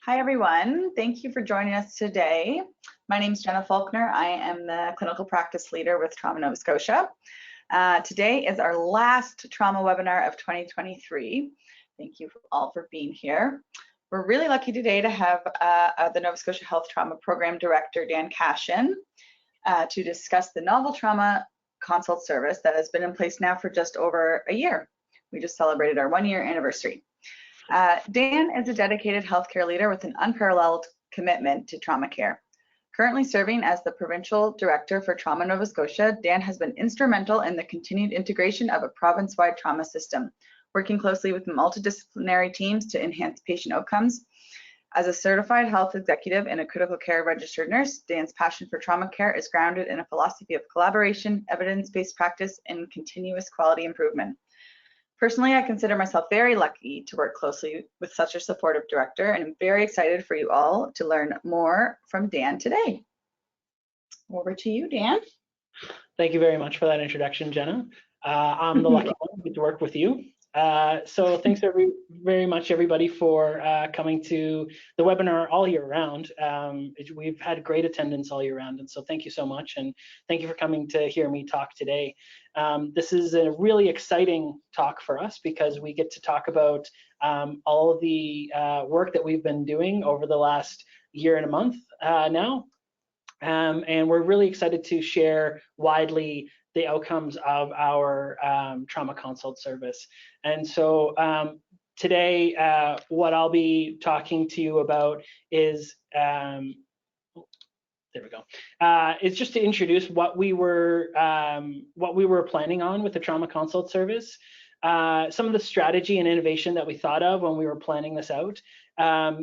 Hi, everyone. Thank you for joining us today. My name is Jenna Faulkner. I am the clinical practice leader with Trauma Nova Scotia. Today is our last trauma webinar of 2023. Thank you all for being here. We're really lucky today to have the Nova Scotia Health Trauma Program Director, Dan Cashen, to discuss the novel trauma consult service that has been in place now for just over a year. We just celebrated our 1-year anniversary. Dan is a dedicated healthcare leader with an unparalleled commitment to trauma care. Currently serving as the Provincial Director for Trauma Nova Scotia, Dan has been instrumental in the continued integration of a province-wide trauma system, working closely with multidisciplinary teams to enhance patient outcomes. As a certified health executive and a critical care registered nurse, Dan's passion for trauma care is grounded in a philosophy of collaboration, evidence-based practice, and continuous quality improvement. Personally, I consider myself very lucky to work closely with such a supportive director, and I'm very excited for you all to learn more from Dan today. Over to you, Dan. Thank you very much for that introduction, Jenna. I'm the lucky one to get to work with you. So thanks very much, everybody, for coming to the webinar all year round. We've had great attendance all year round, and so thank you so much, and thank you for coming to hear me talk today. This is a really exciting talk for us because we get to talk about all of the work that we've been doing over the last year and a month now. And we're really excited to share widely the outcomes of our trauma consult service. And so today, what I'll be talking to you about is, there we go. It's just to introduce what we were planning on with the trauma consult service, some of the strategy and innovation that we thought of when we were planning this out,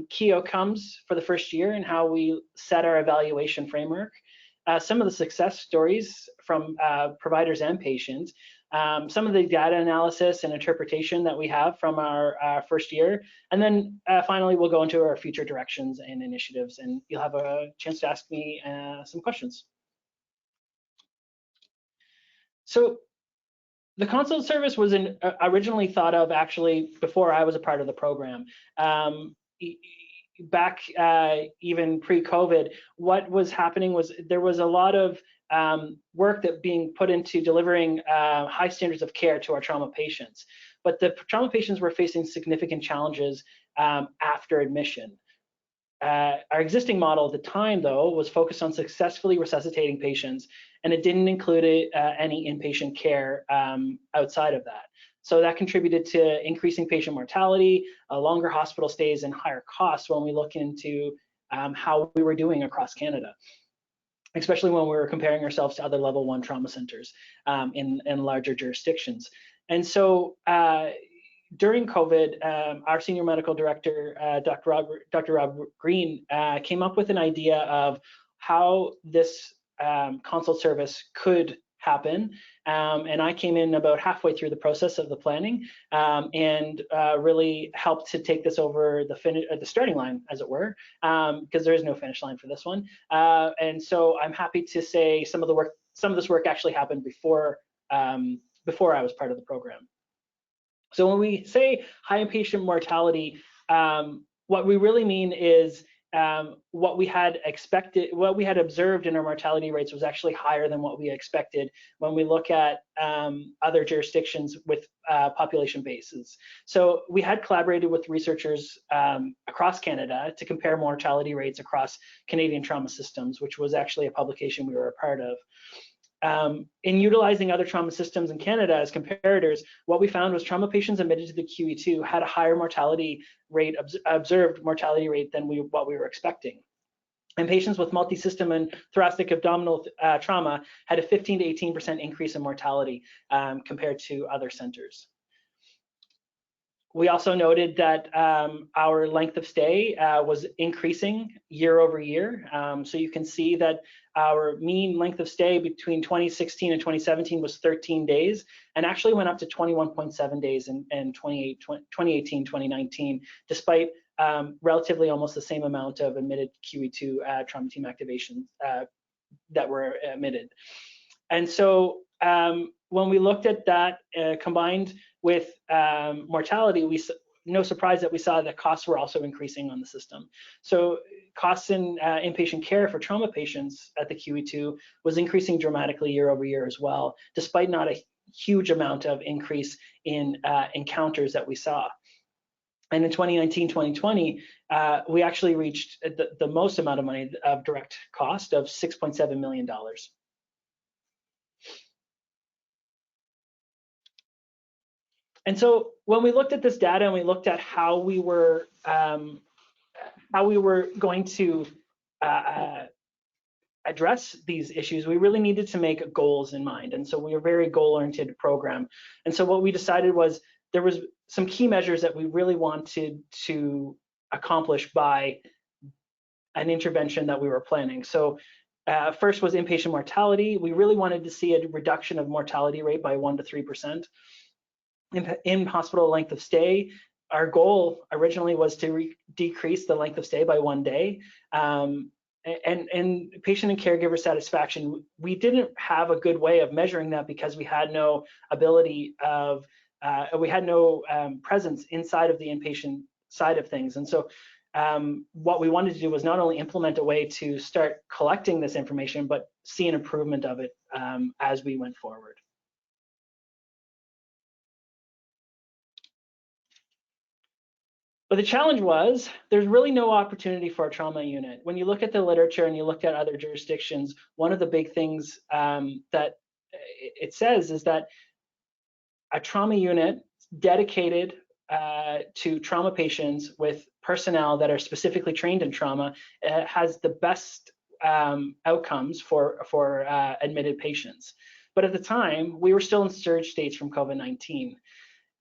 key outcomes for the first year and how we set our evaluation framework, some of the success stories from providers and patients, some of the data analysis and interpretation that we have from our first year, and then finally we'll go into our future directions and initiatives, and you'll have a chance to ask me some questions. So the consult service was originally thought of actually before I was a part of the program. Back even pre-COVID, what was happening was there was a lot of work that being put into delivering high standards of care to our trauma patients. But the trauma patients were facing significant challenges after admission. Our existing model at the time, though, was focused on successfully resuscitating patients, and it didn't include any inpatient care outside of that. So that contributed to increasing patient mortality, longer hospital stays, and higher costs when we look into how we were doing across Canada, especially when we were comparing ourselves to other level 1 trauma centers in larger jurisdictions. And so during COVID, our senior medical director, Dr. Rob Green, came up with an idea of how this consult service could happen, and I came in about halfway through the process of the planning and really helped to take this over the starting line, as it were, because there is no finish line for this one. And so I'm happy to say some of this work actually happened before I was part of the program. So when we say high inpatient mortality, what we really mean is what we had observed in our mortality rates was actually higher than what we expected when we look at other jurisdictions with population bases. So we had collaborated with researchers across Canada to compare mortality rates across Canadian trauma systems, which was actually a publication we were a part of. In utilizing other trauma systems in Canada as comparators, what we found was trauma patients admitted to the QEII had a higher mortality rate, observed mortality rate than what we were expecting. And patients with multi-system and thoracic abdominal trauma had a 15 to 18% increase in mortality compared to other centers. We also noted that our length of stay was increasing year over year. So you can see that our mean length of stay between 2016 and 2017 was 13 days, and actually went up to 21.7 days in 2018, 2019, despite relatively almost the same amount of admitted QE2 trauma team activations that were admitted. And so when we looked at that combined with mortality, no surprise that we saw that costs were also increasing on the system. So costs in inpatient care for trauma patients at the QE2 was increasing dramatically year over year as well, despite not a huge amount of increase in encounters that we saw. And in 2019, 2020, we actually reached the most amount of money of direct cost of $6.7 million. And so when we looked at this data and we looked at how we were going to address these issues, we really needed to make goals in mind. And so we were a very goal-oriented program. And so what we decided was there was some key measures that we really wanted to accomplish by an intervention that we were planning. So first was inpatient mortality. We really wanted to see a reduction of mortality rate by 1 to 3%. In hospital length of stay, our goal originally was to decrease the length of stay by 1 day. And patient and caregiver satisfaction, we didn't have a good way of measuring that because we had no ability of, we had no presence inside of the inpatient side of things. And so what we wanted to do was not only implement a way to start collecting this information, but see an improvement of it as we went forward. But the challenge was there's really no opportunity for a trauma unit. When you look at the literature and you look at other jurisdictions, one of the big things that it says is that a trauma unit dedicated to trauma patients with personnel that are specifically trained in trauma has the best outcomes for admitted patients. But at the time, we were still in surge states from COVID-19.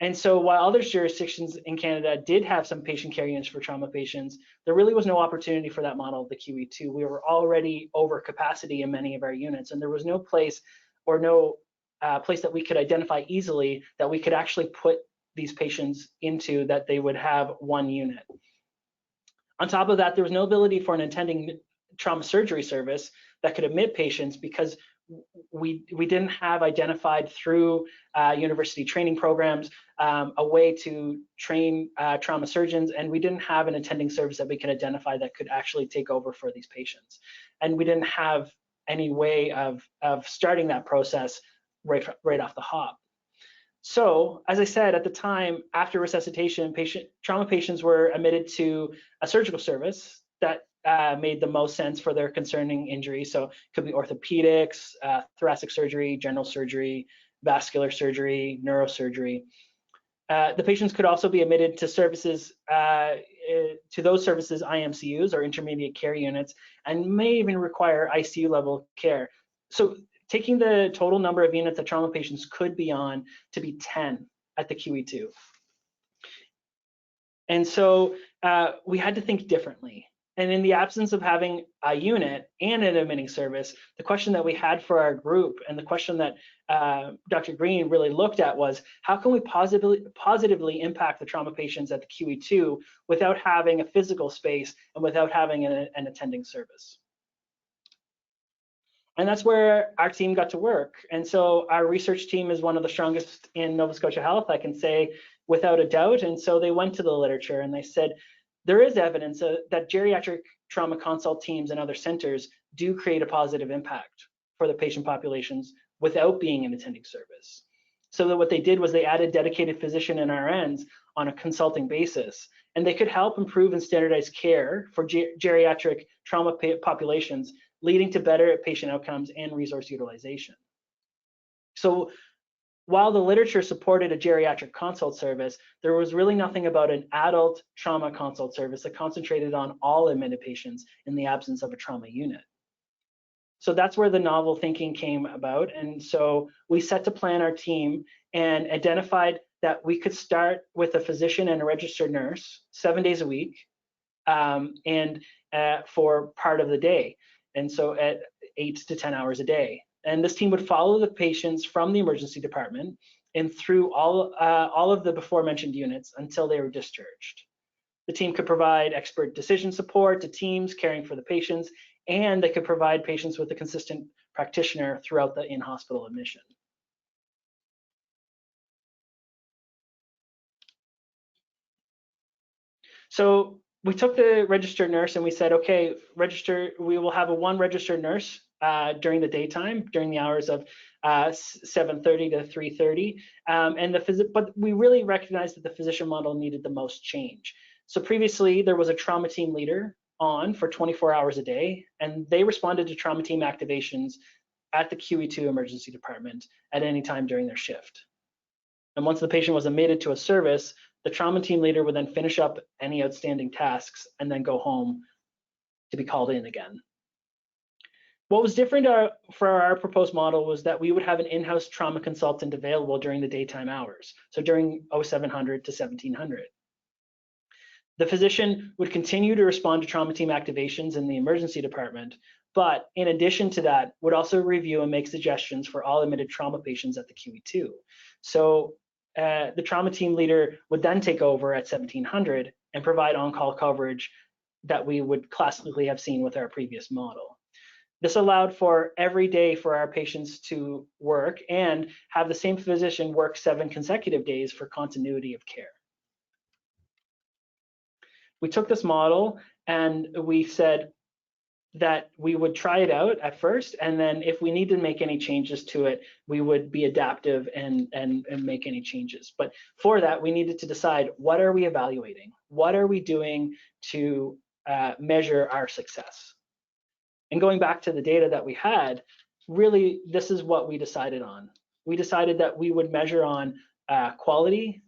And so while other jurisdictions in Canada did have some patient care units for trauma patients, there really was no opportunity for that model of the QE2. We were already over capacity in many of our units, and there was no place or no place that we could identify easily that we could actually put these patients into that they would have one unit. On top of that, there was no ability for an attending trauma surgery service that could admit patients because we didn't have identified through university training programs a way to train trauma surgeons, and we didn't have an attending service that we could identify that could actually take over for these patients. And we didn't have any way of starting that process right off the hop. So, as I said, at the time, after resuscitation, trauma patients were admitted to a surgical service that made the most sense for their concerning injury. So it could be orthopedics, thoracic surgery, general surgery, vascular surgery, neurosurgery. The patients could also be admitted to services, to those services, IMCUs or intermediate care units, and may even require ICU level care. So taking the total number of units that trauma patients could be on to be 10 at the QE2. And so we had to think differently. And in the absence of having a unit and an admitting service, the question that we had for our group and the question that Dr. Green really looked at was, how can we positively impact the trauma patients at the QE2 without having a physical space and without having an attending service? And that's where our team got to work. And so our research team is one of the strongest in Nova Scotia Health, I can say without a doubt. And so they went to the literature and they said, there is evidence that geriatric trauma consult teams and other centers do create a positive impact for the patient populations without being an attending service. So that what they did was they added dedicated physician and RNs on a consulting basis, and they could help improve and standardize care for geriatric trauma populations, leading to better patient outcomes and resource utilization. So while the literature supported a geriatric consult service, there was really nothing about an adult trauma consult service that concentrated on all admitted patients in the absence of a trauma unit. So that's where the novel thinking came about. And so we set to plan our team and identified that we could start with a physician and a registered nurse 7 days a week and for part of the day. And so at 8 to 10 hours a day. And this team would follow the patients from the emergency department and through all of the before mentioned units until they were discharged. The team could provide expert decision support to teams caring for the patients, and they could provide patients with a consistent practitioner throughout the in-hospital admission. So we took the registered nurse and we said, okay, we will have one registered nurse during the daytime, during the hours of 7:30 to 3:30. But we really recognized that the physician model needed the most change. So previously there was a trauma team leader on for 24 hours a day, and they responded to trauma team activations at the QE2 emergency department at any time during their shift. And once the patient was admitted to a service, the trauma team leader would then finish up any outstanding tasks and then go home to be called in again. What was different for our proposed model was that we would have an in-house trauma consultant available during the daytime hours, so during 0700 to 1700. The physician would continue to respond to trauma team activations in the emergency department, but in addition to that, would also review and make suggestions for all admitted trauma patients at the QE2. So the trauma team leader would then take over at 1700 and provide on-call coverage that we would classically have seen with our previous model. This allowed for every day for our patients to work and have the same physician work 7 consecutive days for continuity of care. We took this model and we said that we would try it out at first, and then if we need to make any changes to it, we would be adaptive and make any changes. But for that, we needed to decide, what are we evaluating? What are we doing to measure our success? And going back to the data that we had, really, this is what we decided on. We decided that we would measure on quality,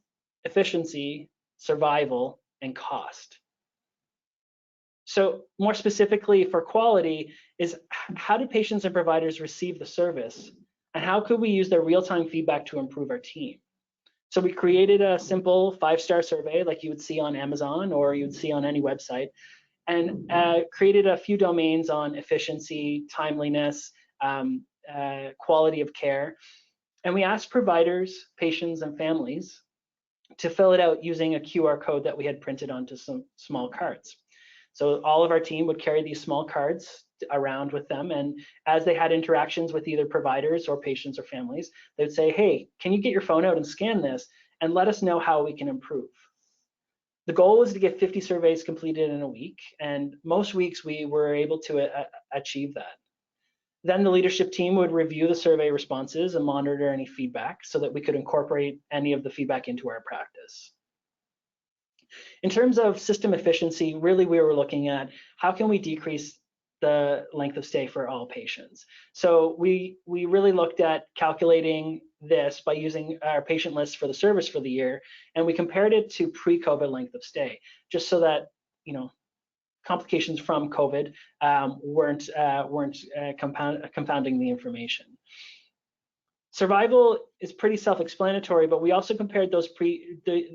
efficiency, survival, and cost. So more specifically for quality is, how do patients and providers receive the service? And how could we use their real-time feedback to improve our team? So we created a simple 5-star survey like you would see on Amazon or you would see on any website, and created a few domains on efficiency, timeliness, quality of care. And we asked providers, patients, and families to fill it out using a QR code that we had printed onto some small cards. So all of our team would carry these small cards around with them, and as they had interactions with either providers or patients or families, they would say, hey, can you get your phone out and scan this and let us know how we can improve? The goal was to get 50 surveys completed in a week, and most weeks we were able to achieve that. Then the leadership team would review the survey responses and monitor any feedback so that we could incorporate any of the feedback into our practice. In terms of system efficiency, really we were looking at how can we decrease the length of stay for all patients. So we really looked at calculating this by using our patient list for the service for the year, and we compared it to pre-COVID length of stay, just so that, you know, complications from COVID weren't confounding the information. Survival is pretty self-explanatory, but we also compared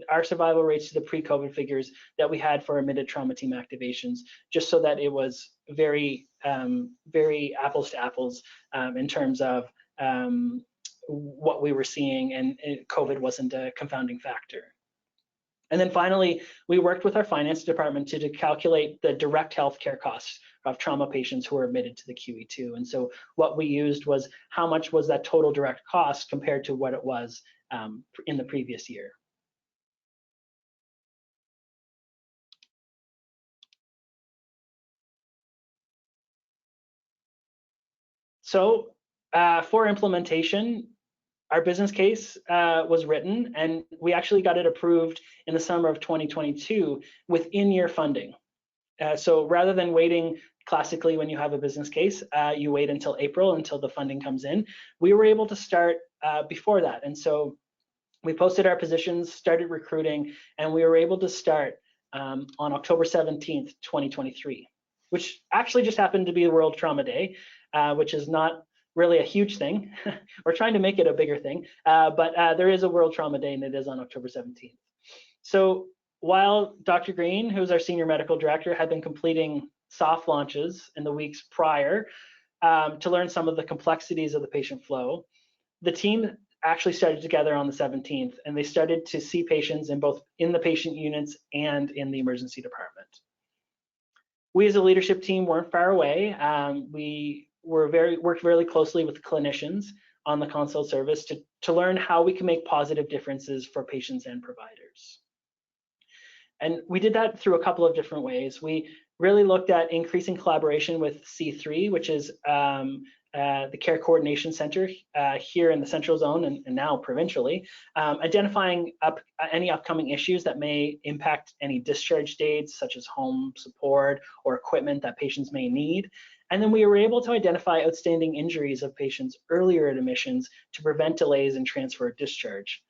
our survival rates to the pre-COVID figures that we had for admitted trauma team activations, just so that it was very apples to apples in terms of what we were seeing, and COVID wasn't a confounding factor. And then finally, we worked with our finance department to calculate the direct healthcare costs of trauma patients who were admitted to the QE2. And so what we used was, how much was that total direct cost compared to what it was in the previous year. So for implementation, our business case was written, and we actually got it approved in the summer of 2022 with in-year funding. So rather than waiting classically when you have a business case, you wait until April until the funding comes in. We were able to start before that. And so we posted our positions, started recruiting, and we were able to start on October 17th, 2023, which actually just happened to be the World Trauma Day, which is not really a huge thing. We're trying to make it a bigger thing, but there is a World Trauma Day, and it is on October 17th. So while Dr. Green, who's our senior medical director, had been completing soft launches in the weeks prior to learn some of the complexities of the patient flow, the team actually started together on the 17th, and they started to see patients in both in the patient units and in the emergency department. We as a leadership team weren't far away. We worked really closely with clinicians on the consult service to learn how we can make positive differences for patients and providers. And we did that through a couple of different ways. We really looked at increasing collaboration with C3, which is the Care Coordination Center here in the Central Zone and now provincially, identifying any upcoming issues that may impact any discharge dates, such as home support or equipment that patients may need. And then we were able to identify outstanding injuries of patients earlier in admissions to prevent delays in transfer or discharge.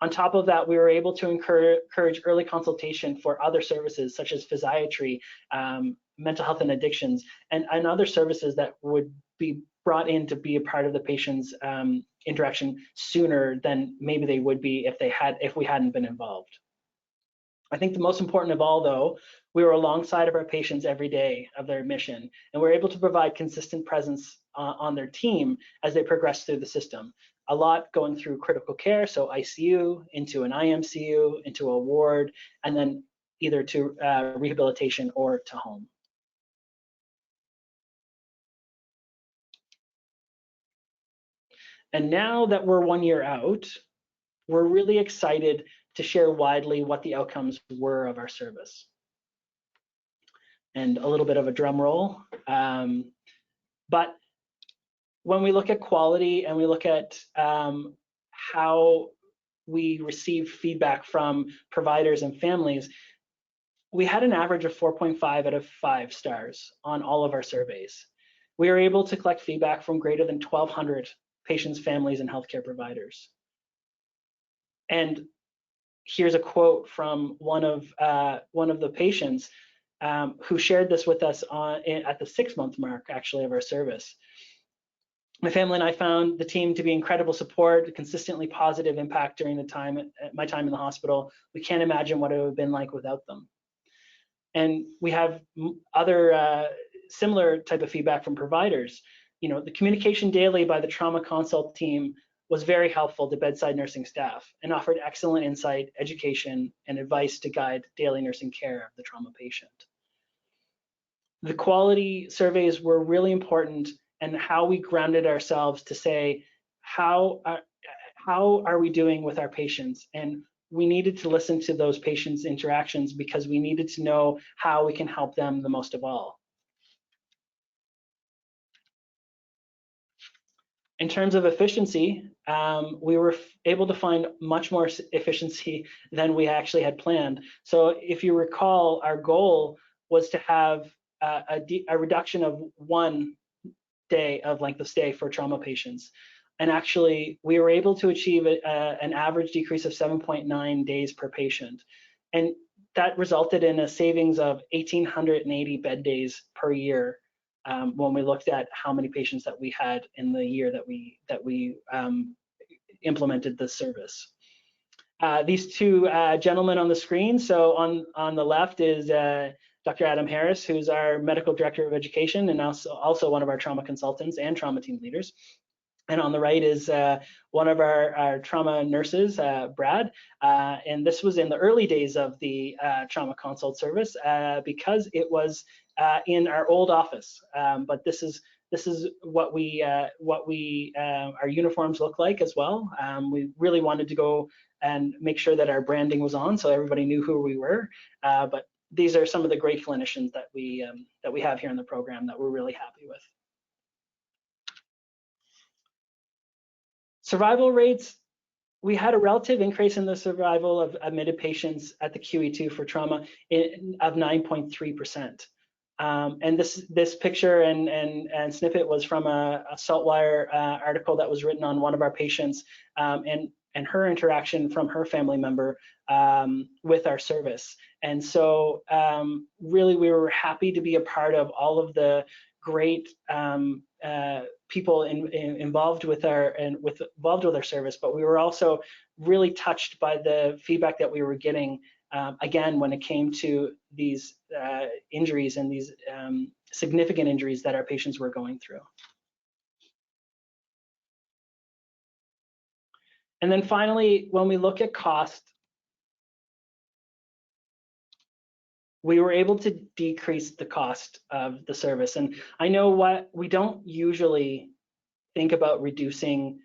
On top of that, we were able to encourage early consultation for other services such as physiatry, mental health and addictions, and other services that would be brought in to be a part of the patient's interaction sooner than maybe they would be if we hadn't been involved. I think the most important of all, though, we were alongside of our patients every day of their admission, and we're able to provide consistent presence on their team as they progress through the system. A lot going through critical care, so ICU, into an IMCU, into a ward, and then either to rehabilitation or to home. And now that we're 1 year out, we're really excited to share widely what the outcomes were of our service. And a little bit of a drum roll. But when we look at quality and we look at how we receive feedback from providers and families, we had an average of 4.5 out of 5 stars on all of our surveys. We were able to collect feedback from greater than 1,200 patients, families, and healthcare providers. And here's a quote from one of the patients who shared this with us at the 6-month mark, actually, of our service. My family and I found the team to be incredible support, a consistently positive impact during my time in the hospital. We can't imagine what it would have been like without them. And we have other similar type of feedback from providers. You know, the communication daily by the trauma consult team was very helpful to bedside nursing staff and offered excellent insight, education, and advice to guide daily nursing care of the trauma patient. The quality surveys were really important, and how we grounded ourselves to say, how are we doing with our patients? And we needed to listen to those patients' interactions because we needed to know how we can help them the most of all. In terms of efficiency, we were able to find much more efficiency than we actually had planned. So if you recall, our goal was to have a reduction of 1 day of length of stay for trauma patients. And actually, we were able to achieve an average decrease of 7.9 days per patient. And that resulted in a savings of 1,880 bed days per year when we looked at how many patients that we had in the year that we implemented this service. These two gentlemen on the screen, so on the left is Dr. Adam Harris, who's our Medical Director of Education and also one of our trauma consultants and trauma team leaders. And on the right is one of our trauma nurses, Brad. And this was in the early days of the trauma consult service because it was in our old office. But this is what our uniforms look like as well. We really wanted to go and make sure that our branding was on, so everybody knew who we were. But these are some of the great clinicians that we have here in the program that we're really happy with. Survival rates, we had a relative increase in the survival of admitted patients at the QE2 for trauma of 9.3%. And this picture and snippet was from a Saltwire article that was written on one of our patients and her interaction from her family member with our service. And so really we were happy to be a part of all of the great people involved with our service, but we were also really touched by the feedback that we were getting again when it came to these injuries and these significant injuries that our patients were going through. And then finally, when we look at cost, we were able to decrease the cost of the service. And I know we don't usually think about reducing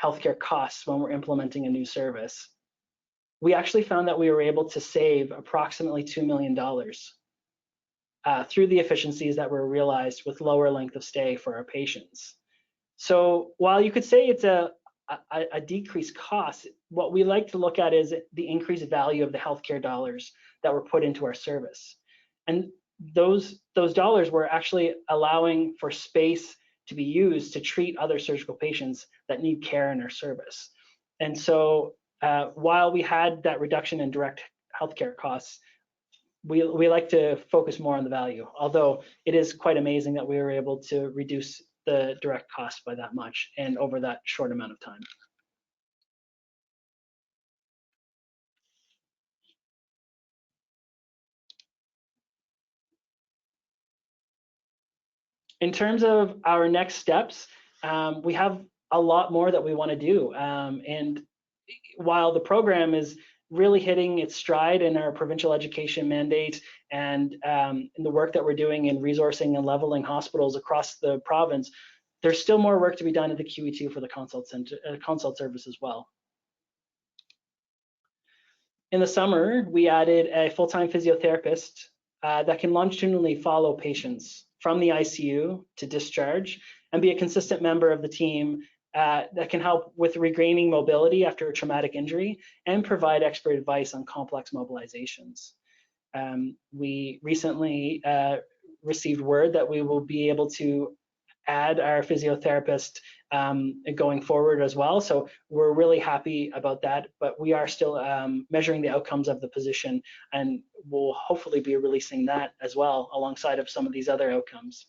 healthcare costs when we're implementing a new service. we actually found that we were able to save approximately $2 million through the efficiencies that were realized with lower length of stay for our patients. So while you could say it's a decreased cost, what we like to look at is the increased value of the healthcare dollars that were put into our service. And those dollars were actually allowing for space to be used to treat other surgical patients that need care in our service. And so while we had that reduction in direct healthcare costs, we like to focus more on the value, although it is quite amazing that we were able to reduce the direct cost by that much and over that short amount of time. In terms of our next steps, we have a lot more that we want to do. And while the program is really hitting its stride in our provincial education mandate and in the work that we're doing in resourcing and leveling hospitals across the province, there's still more work to be done at the QEII for the consult service as well. In the summer, we added a full-time physiotherapist that can longitudinally follow patients from the ICU to discharge and be a consistent member of the team that can help with regaining mobility after a traumatic injury and provide expert advice on complex mobilizations. We recently received word that we will be able to add our physiotherapist going forward as well. So we're really happy about that, but we are still measuring the outcomes of the position, and we'll hopefully be releasing that as well alongside of some of these other outcomes.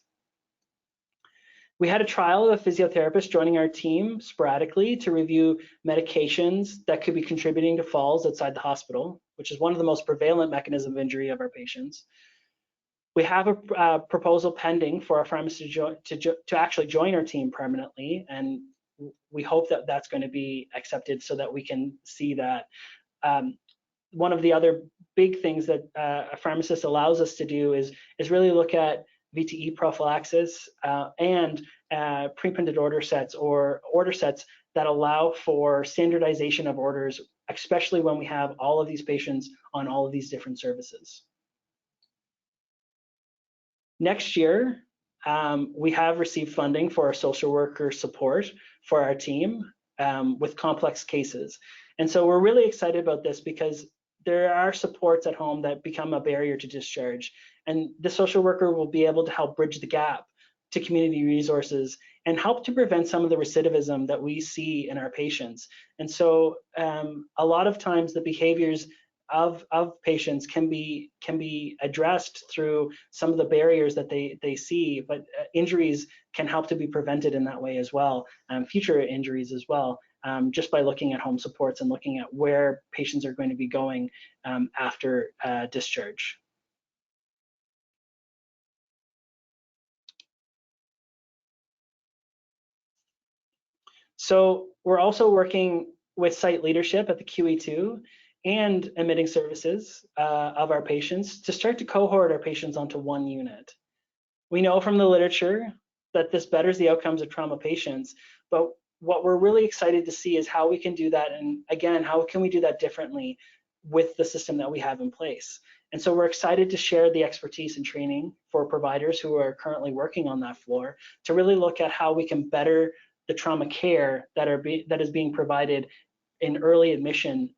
We had a trial of a physiotherapist joining our team sporadically to review medications that could be contributing to falls outside the hospital, which is one of the most prevalent mechanisms of injury of our patients. We have a proposal pending for our pharmacist to actually join our team permanently, and we hope that that's going to be accepted so that we can see that. One of the other big things that a pharmacist allows us to do is really look at VTE prophylaxis and pre-printed order sets or order sets that allow for standardization of orders, especially when we have all of these patients on all of these different services. Next year, we have received funding for our social worker support for our team with complex cases. And so we're really excited about this because there are supports at home that become a barrier to discharge. And the social worker will be able to help bridge the gap to community resources and help to prevent some of the recidivism that we see in our patients. And so a lot of times the behaviors of patients can be addressed through some of the barriers that they see, but injuries can help to be prevented in that way as well, future injuries as well, just by looking at home supports and looking at where patients are going to be going after discharge. So we're also working with site leadership at the QE2 and admitting services of our patients to start to cohort our patients onto one unit. We know from the literature that this betters the outcomes of trauma patients, but what we're really excited to see is how we can do that, and again, how can we do that differently with the system that we have in place. And so we're excited to share the expertise and training for providers who are currently working on that floor to really look at how we can better the trauma care that is being provided in early admission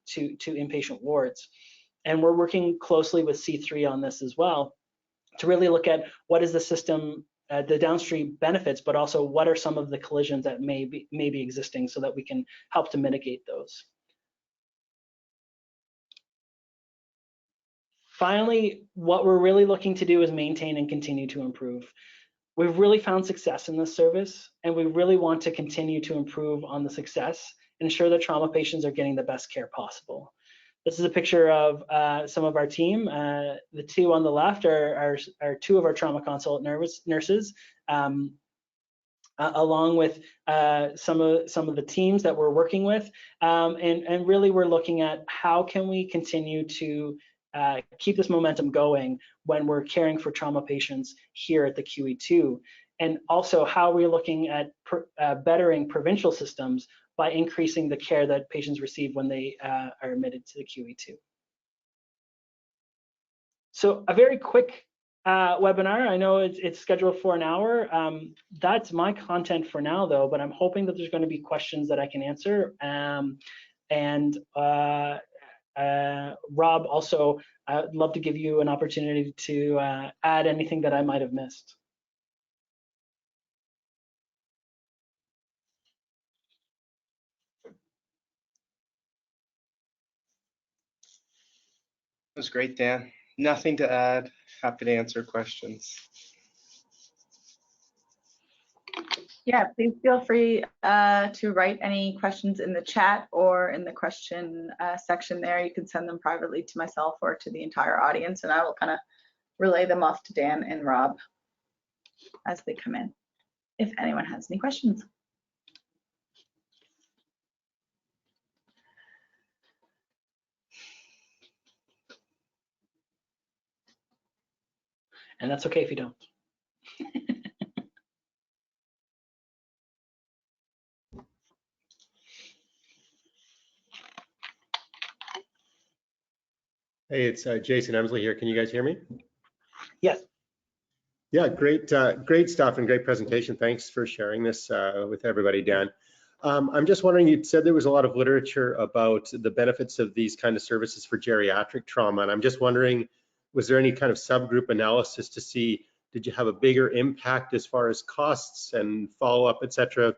to inpatient wards. And we're working closely with C3 on this as well to really look at what is the system, the downstream benefits, but also what are some of the collisions that may be existing so that we can help to mitigate those. Finally, what we're really looking to do is maintain and continue to improve. We've really found success in this service, and we really want to continue to improve on the success and ensure that trauma patients are getting the best care possible. This is a picture of some of our team. The two on the left are two of our trauma consult nurses, along with some of the teams that we're working with. And really we're looking at how can we continue to keep this momentum going when we're caring for trauma patients here at the QE2. And also how we're looking at bettering provincial systems by increasing the care that patients receive when they are admitted to the QE2. So a very quick webinar. I know it's scheduled for an hour. That's my content for now, though, but I'm hoping that there's going to be questions that I can answer. Rob, also, I'd love to give you an opportunity to add anything that I might have missed. That was great, Dan. Nothing to add. Happy to answer questions. Yeah, please feel free to write any questions in the chat or in the question section there. You can send them privately to myself or to the entire audience, and I will kind of relay them off to Dan and Rob as they come in, if anyone has any questions. And that's okay if you don't. Hey, it's Jason Emsley here. Can you guys hear me? Yes. Yeah, great stuff and great presentation. Thanks for sharing this with everybody, Dan. I'm just wondering, you said there was a lot of literature about the benefits of these kind of services for geriatric trauma, and I'm just wondering, was there any kind of subgroup analysis to see, did you have a bigger impact as far as costs and follow-up, et cetera,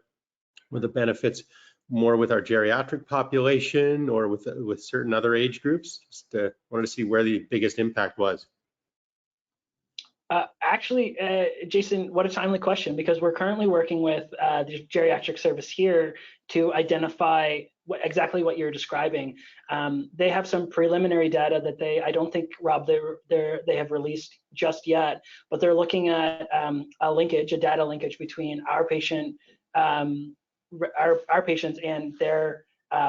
with the benefits more with our geriatric population or with certain other age groups? Just wanted to see where the biggest impact was. Actually, Jason, what a timely question, because we're currently working with the geriatric service here to identify exactly what you're describing. They have some preliminary data that I don't think, Rob, they have released just yet, but they're looking at a data linkage between our patient, our patients and their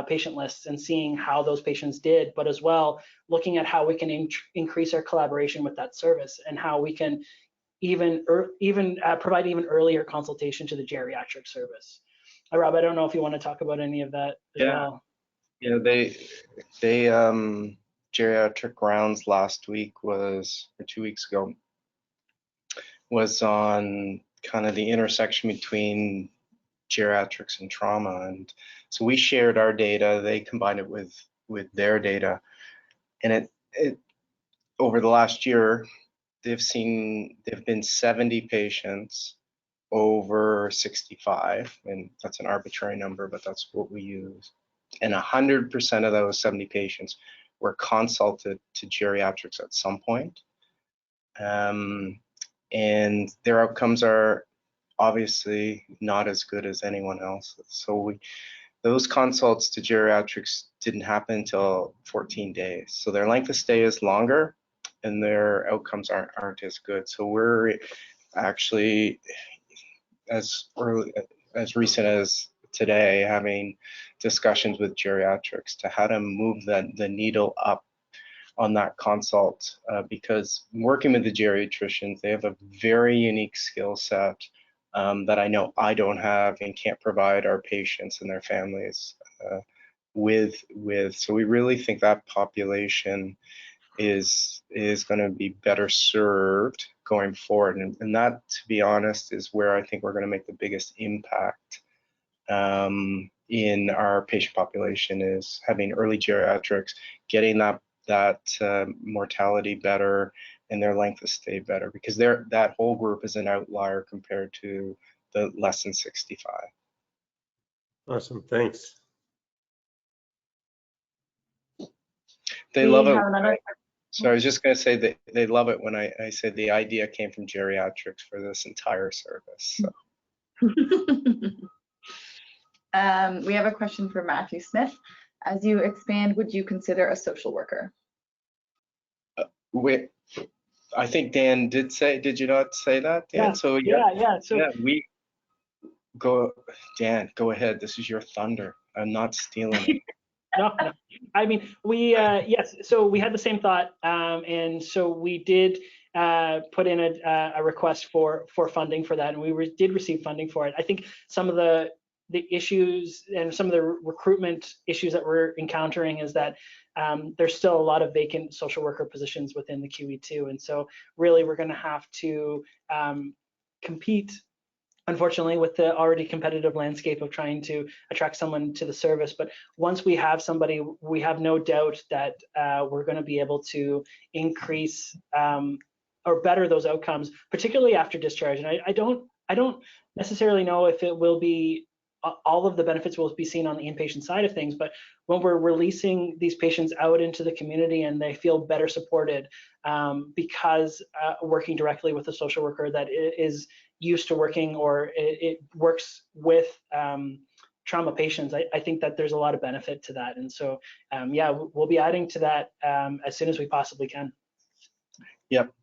patient lists, and seeing how those patients did, but as well looking at how we can increase our collaboration with that service and how we can even provide even earlier consultation to the geriatric service. Rob, I don't know if you want to talk about any of that as well. Yeah, they geriatric rounds last week or 2 weeks ago was on kind of the intersection between geriatrics and trauma, and so we shared our data. They combined it with their data, and it over the last year they've been 70 patients over 65, and that's an arbitrary number, but that's what we use, and 100% of those 70 patients were consulted to geriatrics at some point, and their outcomes are obviously not as good as anyone else's. So those consults to geriatrics didn't happen until 14 days. So their length of stay is longer and their outcomes aren't as good. So we're actually, as recent as today, having discussions with geriatrics to how to move the needle up on that consult, because working with the geriatricians, they have a very unique skill set that I know I don't have and can't provide our patients and their families with. So we really think that population is going to be better served going forward, and that, to be honest, is where I think we're going to make the biggest impact in our patient population, is having early geriatrics, getting that mortality better and their length of stay better, because that whole group is an outlier compared to the less than 65. Awesome, thanks. They love it. So I was just going to say that they love it when I say the idea came from geriatrics for this entire service. So. We have a question for Matthew Smith. As you expand, would you consider a social worker? I think Dan did you not say that, Dan? Yeah. So yeah. So we go, Dan, go ahead. This is your thunder. I'm not stealing it. No. I mean, yes, so we had the same thought, and so we did put in a request for funding for that, and we did receive funding for it. I think some of the the issues and some of the recruitment issues that we're encountering is that there's still a lot of vacant social worker positions within the QE2. And so really we're going to have to compete, unfortunately, with the already competitive landscape of trying to attract someone to the service. But once we have somebody, we have no doubt that we're going to be able to increase or better those outcomes, particularly after discharge. And I don't necessarily know if it will be all of the benefits will be seen on the inpatient side of things, but when we're releasing these patients out into the community and they feel better supported because working directly with a social worker that is used to working or it works with trauma patients, I think that there's a lot of benefit to that. And so, yeah, we'll be adding to that as soon as we possibly can. Yep,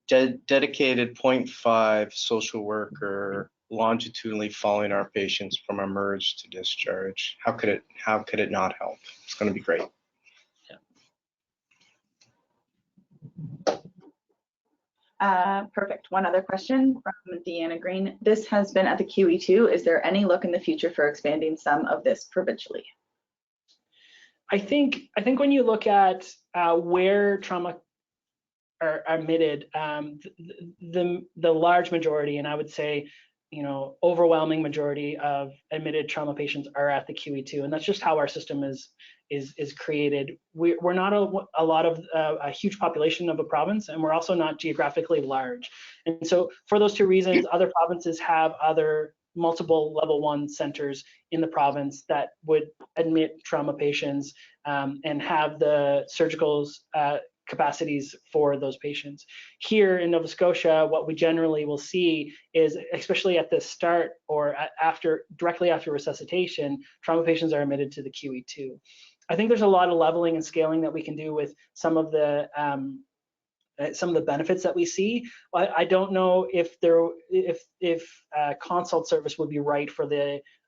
dedicated 0.5 social worker longitudinally following our patients from emerge to discharge. How could it not help? It's going to be great. Yeah. Perfect. One other question from Deanna Green. This has been at the QE2. Is there any look in the future for expanding some of this provincially? I think when you look at where trauma are admitted, the large majority, and I would say, overwhelming majority of admitted trauma patients are at the QE2, and that's just how our system is created. We're not a huge population of a province, and we're also not geographically large. And so for those two reasons, other provinces have other multiple level 1 centers in the province that would admit trauma patients and have the surgical capacities for those patients. Here in Nova Scotia, what we generally will see is, especially at the start or directly after resuscitation, trauma patients are admitted to the QE2. I think there's a lot of leveling and scaling that we can do with some of the benefits that we see. I don't know if consult service would be right for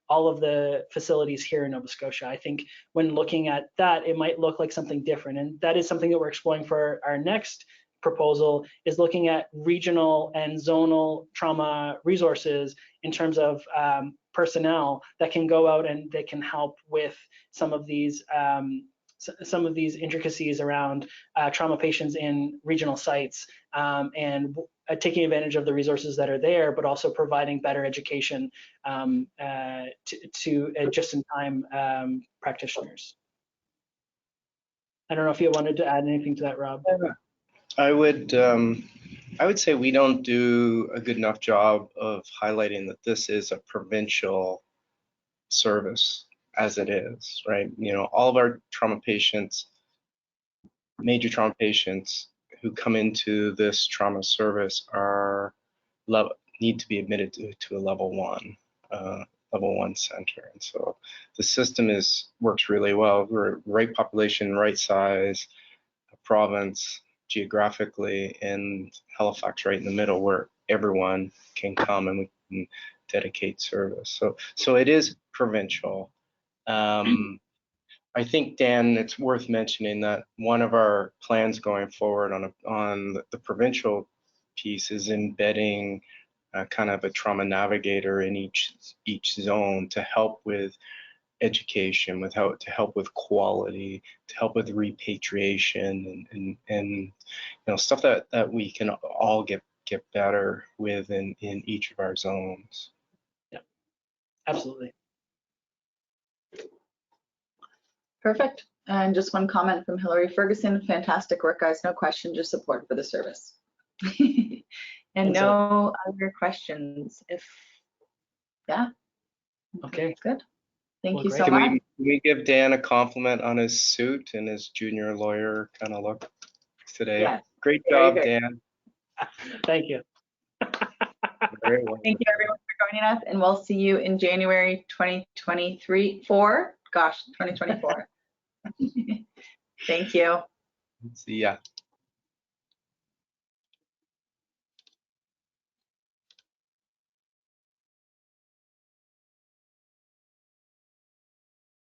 all of the facilities here in Nova Scotia. I think when looking at that, it might look like something different. And that is something that we're exploring for our next proposal, is looking at regional and zonal trauma resources in terms of personnel that can go out and they can help with some of these intricacies around trauma patients in regional sites and taking advantage of the resources that are there, but also providing better education to just-in-time practitioners. I don't know if you wanted to add anything to that, Rob. I would say we don't do a good enough job of highlighting that this is a provincial service as it is, right? All of our trauma patients, major trauma patients who come into this trauma service need to be admitted to a level 1 center. And so the system works really well. We're right population, right size, province geographically, and Halifax right in the middle where everyone can come and we can dedicate service. So it is provincial. I think, Dan, it's worth mentioning that one of our plans going forward on the provincial piece is embedding kind of a trauma navigator in each zone to help with education, to help with quality, to help with repatriation and stuff that we can all get better with in each of our zones. Yeah, absolutely. Perfect. And just one comment from Hillary Ferguson. Fantastic work, guys. No question, just support for the service. And no other questions. Yeah. Okay. Good. Thank you so much. Can we give Dan a compliment on his suit and his junior lawyer kind of look today? Yes. Great job, Dan. Thank you. Very well. Thank you, everyone, for joining us, and we'll see you in January 2024. Gosh, 2024. Thank you. See ya.